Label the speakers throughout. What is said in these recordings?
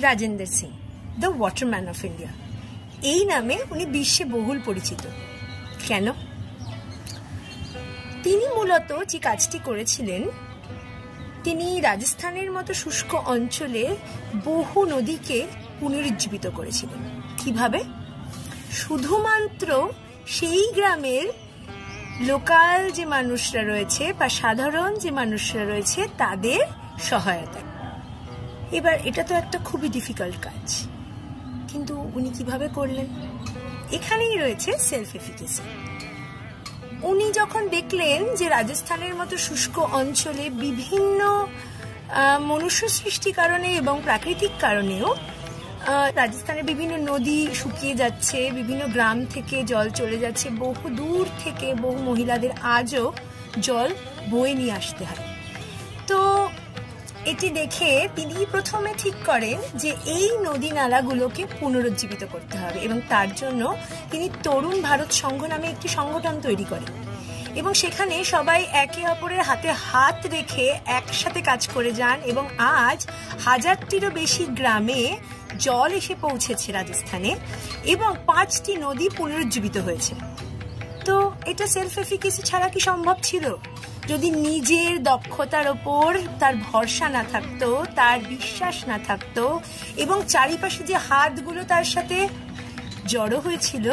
Speaker 1: Rajendra Singh, the waterman of India. এই নামে উনি বিশ্বে বহুল পরিচিত। কেন? তিনি মূলত যে কাজটি করেছিলেন, তিনি রাজস্থানের মতো শুষ্ক অঞ্চলে বহু নদীকে পুনরুজ্জীবিত করেছিলেন। কিভাবে? শুধুমাত্র সেই গ্রামের লোকাল যে মানুষরা রয়েছে বা সাধারণ যে মানুষরা রয়েছে তাদের সহায়তায়। এবার এটা তো একটা খুবই ডিফিকাল্ট কাজ, কিন্তু উনি কিভাবে করলেন? এখানেই রয়েছে সেলফ এফিকেসি। উনি যখন দেখলেন যে রাজস্থানের মতো শুষ্ক অঞ্চলে বিভিন্ন মনুষ্য সৃষ্টি কারণে এবং প্রাকৃতিক কারণেও রাজস্থানের বিভিন্ন নদী শুকিয়ে যাচ্ছে, বিভিন্ন গ্রাম থেকে জল চলে যাচ্ছে, বহু দূর থেকে বহু মহিলাদের আজও জল বয়ে নিয়ে আসতে হয়। তো এটি দেখে তিনি প্রথমে ঠিক করেন যে এই নদী নালাগুলোকে পুনরুজ্জীবিত করতে হবে, এবং তার জন্য তিনি তরুণ ভারত সংঘ নামে একটি সংগঠন তৈরি করেন, এবং সেখানে সবাই একে অপরের হাতে হাত রেখে একসাথে কাজ করে যান, এবং আজ 1000টিরও বেশি গ্রামে জল এসে পৌঁছেছে রাজস্থানে, এবং 5টি নদী পুনরুজ্জীবিত হয়েছে। তো এটা সেলফ এফিকেসি ছাড়া কি সম্ভব ছিল? যদি নিজের দক্ষতার ওপর তার ভরসা না থাকতো, তার বিশ্বাস না থাকতো, এবং চারিপাশে যে হাতগুলো তার সাথে জড়ো হয়েছিল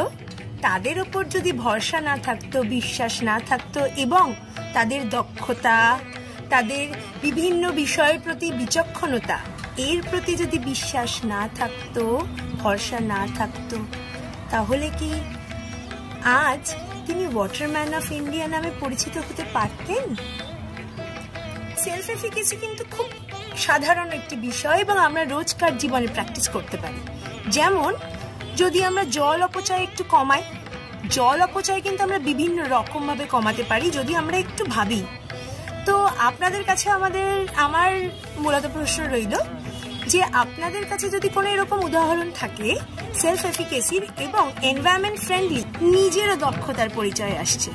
Speaker 1: তাদের ওপর যদি ভরসা না থাকতো, বিশ্বাস না থাকতো, এবং তাদের দক্ষতা, তাদের বিভিন্ন বিষয়ের প্রতি বিচক্ষণতা, এর প্রতি যদি বিশ্বাস না থাকতো, ভরসা না থাকতো, তাহলে কি আজ তিনি ওয়াটারম্যান অফ ইন্ডিয়া নামে পরিচিত হতে পারতেন? সেলফ এফিকেসি কিন্তু খুব সাধারণ একটি বিষয়, এবং আমরা রোজকার জীবনে প্র্যাকটিস করতে পারি। যেমন যদি আমরা জল অপচয় একটু কমাই, জল অপচয় কিন্তু আমরা বিভিন্ন রকম ভাবে কমাতে পারি যদি আমরা একটু ভাবি। তো আপনাদের কাছে আমার মূলত প্রশ্ন রইল যে আপনাদের কাছে যদি কোনো এরকম উদাহরণ থাকে সেলফ এফিকেসির এবং এনভায়রনমেন্ট ফ্রেন্ডলি, নিজেরও দক্ষতার পরিচয় আসছে,